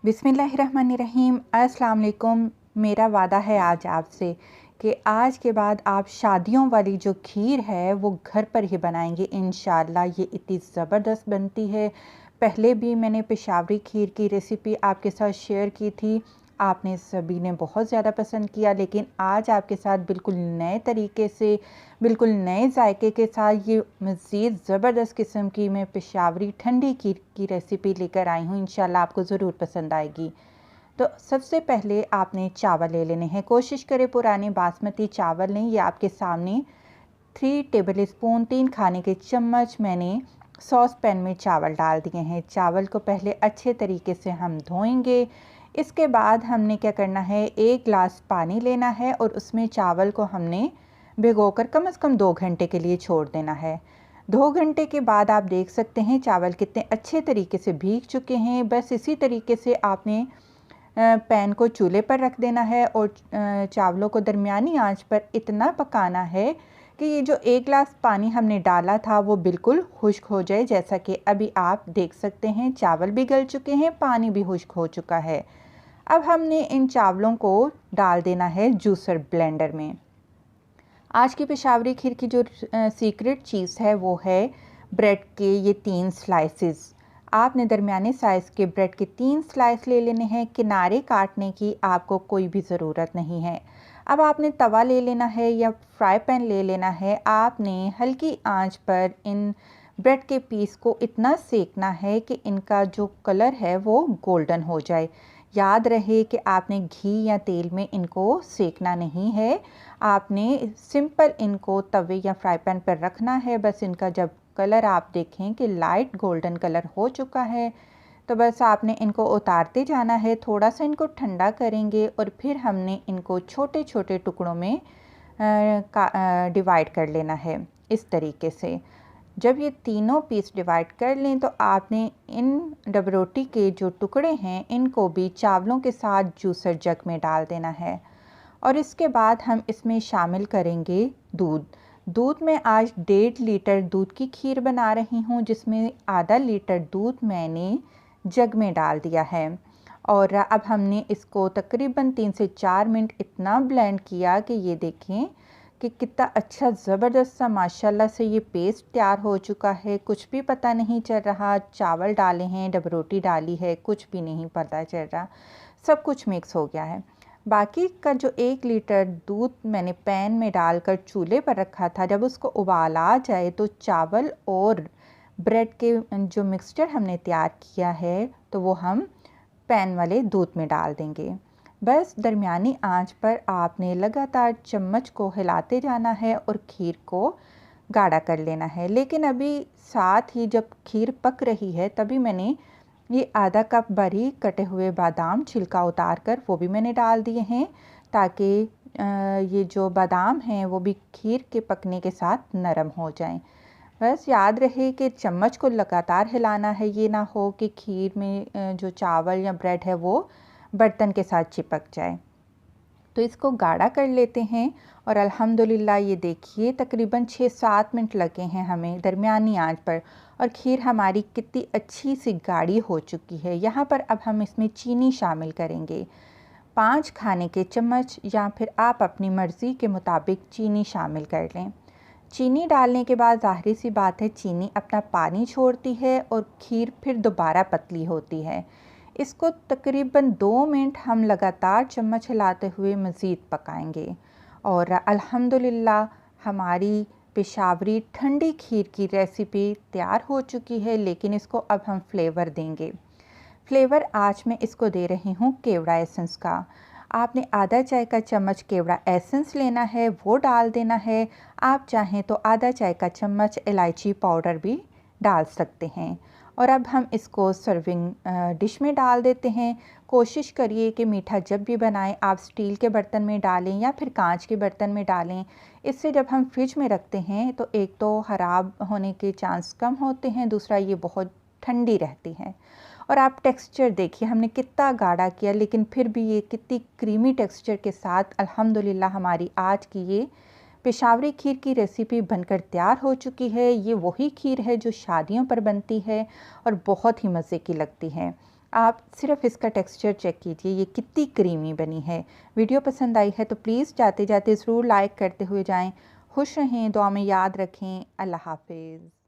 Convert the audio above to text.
बिस्मिल्लाहिर्रहमानिर्रहीम। अस्सलाम वालेकुम। मेरा वादा है आज आपसे कि आज के बाद आप शादियों वाली जो खीर है वो घर पर ही बनाएंगे इंशाअल्लाह। ये इतनी ज़बरदस्त बनती है। पहले भी मैंने पेशावरी खीर की रेसिपी आपके साथ शेयर की थी, आपने सभी ने बहुत ज़्यादा पसंद किया। लेकिन आज आपके साथ बिल्कुल नए तरीके से, बिल्कुल नए जायके के साथ ये मज़ीद ज़बरदस्त किस्म की मैं पेशावरी ठंडी खीर की रेसिपी लेकर आई हूँ। इंशाल्लाह आपको ज़रूर पसंद आएगी। तो सबसे पहले आपने चावल ले लेने हैं। कोशिश करें पुराने बासमती चावल लें। ये आपके सामने 3 टेबल स्पून 3 खाने के चम्मच मैंने सॉस पैन में चावल डाल दिए हैं। चावल को पहले अच्छे तरीके से हम धोएंगे। इसके बाद हमने क्या करना है, 1 गिलास पानी लेना है और उसमें चावल को हमने भिगोकर कम से कम 2 घंटे के लिए छोड़ देना है। 2 घंटे के बाद आप देख सकते हैं चावल कितने अच्छे तरीके से भीग चुके हैं। बस इसी तरीके से आपने पैन को चूल्हे पर रख देना है और चावलों को दरमियानी आंच पर इतना पकाना है कि ये जो 1 गिलास पानी हमने डाला था वो बिल्कुल खुश्क हो जाए। जैसा कि अभी आप देख सकते हैं चावल भी गल चुके हैं, पानी भी खुश्क हो चुका है। अब हमने इन चावलों को डाल देना है जूसर ब्लेंडर में। आज की पेशावरी खीर की जो सीक्रेट चीज़ है वो है ब्रेड के ये 3 स्लाइसेस। आपने दरमियाने साइज़ के ब्रेड के 3 स्लाइस ले लेने हैं। किनारे काटने की आपको कोई भी ज़रूरत नहीं है। अब आपने तवा ले लेना है या फ्राई पैन ले लेना है। आपने हल्की आंच पर इन ब्रेड के पीस को इतना सेकना है कि इनका जो कलर है वो गोल्डन हो जाए। याद रहे कि आपने घी या तेल में इनको सेकना नहीं है। आपने सिंपल इनको तवे या फ्राई पैन पर रखना है। बस इनका जब कलर आप देखें कि लाइट गोल्डन कलर हो चुका है तो बस आपने इनको उतारते जाना है। थोड़ा सा इनको ठंडा करेंगे और फिर हमने इनको छोटे छोटे टुकड़ों में डिवाइड कर लेना है इस तरीके से। जब ये तीनों पीस डिवाइड कर लें तो आपने इन डबरोटी के जो टुकड़े हैं इनको भी चावलों के साथ जूसर जग में डाल देना है। और इसके बाद हम इसमें शामिल करेंगे दूध। दूध में आज 1.5 लीटर दूध की खीर बना रही हूँ, जिसमें आधा लीटर दूध मैंने जग में डाल दिया है। और अब हमने इसको तकरीबन 3 से 4 मिनट इतना ब्लेंड किया कि ये देखें कि कितना अच्छा ज़बरदस्त सा माशाल्लाह से ये पेस्ट तैयार हो चुका है। कुछ भी पता नहीं चल रहा, चावल डाले हैं, डबरोटी डाली है, कुछ भी नहीं पता चल रहा, सब कुछ मिक्स हो गया है। बाकी का जो 1 लीटर दूध मैंने पैन में डालकर चूल्हे पर रखा था, जब उसको उबाल आ जाए तो चावल और ब्रेड के जो मिक्सचर हमने तैयार किया है तो वो हम पैन वाले दूध में डाल देंगे। बस दरमियानी आंच पर आपने लगातार चम्मच को हिलाते जाना है और खीर को गाढ़ा कर लेना है। लेकिन अभी साथ ही जब खीर पक रही है तभी मैंने ये आधा कप बारीक कटे हुए बादाम छिलका उतार कर वो भी मैंने डाल दिए हैं, ताकि ये जो बादाम हैं वो भी खीर के पकने के साथ नरम हो जाएं। बस याद रहे कि चम्मच को लगातार हिलाना है, ये ना हो कि खीर में जो चावल या ब्रेड है वो बर्तन के साथ चिपक जाए। तो इसको गाढ़ा कर लेते हैं और अल्हम्दुलिल्लाह ये देखिए तकरीबन 6-7 मिनट लगे हैं हमें दरमियानी आंच पर और खीर हमारी कितनी अच्छी सी गाढ़ी हो चुकी है। यहाँ पर अब हम इसमें चीनी शामिल करेंगे। 5 खाने के चम्मच या फिर आप अपनी मर्ज़ी के मुताबिक चीनी शामिल कर लें। चीनी डालने के बाद ज़ाहिर सी बात है चीनी अपना पानी छोड़ती है और खीर फिर दोबारा पतली होती है। इसको तकरीबन 2 मिनट हम लगातार चम्मच हिलाते हुए मज़ीद पकाएंगे और अल्हम्दुलिल्लाह हमारी पेशावरी ठंडी खीर की रेसिपी तैयार हो चुकी है। लेकिन इसको अब हम फ्लेवर देंगे। फ्लेवर आज मैं इसको दे रही हूँ केवड़ा एसेंस का। आपने आधा चाय का चम्मच केवड़ा एसेंस लेना है, वो डाल देना है। आप चाहें तो आधा चाय का चम्मच इलायची पाउडर भी डाल सकते हैं। और अब हम इसको सर्विंग डिश में डाल देते हैं। कोशिश करिए कि मीठा जब भी बनाएं आप स्टील के बर्तन में डालें या फिर कांच के बर्तन में डालें। इससे जब हम फ्रिज में रखते हैं तो एक तो ख़राब होने के चांस कम होते हैं, दूसरा ये बहुत ठंडी रहती है। और आप टेक्सचर देखिए हमने कितना गाढ़ा किया लेकिन फिर भी ये कितनी क्रीमी टेक्सचर के साथ अल्हम्दुलिल्लाह हमारी आज की ये पेशावरी खीर की रेसिपी बनकर तैयार हो चुकी है। ये वही खीर है जो शादियों पर बनती है और बहुत ही मज़े की लगती है। आप सिर्फ इसका टेक्सचर चेक कीजिए, ये कितनी क्रीमी बनी है। वीडियो पसंद आई है तो प्लीज़ जाते जाते ज़रूर लाइक करते हुए जाएं। खुश रहें, दुआ में याद रखें। अल्लाह हाफिज़।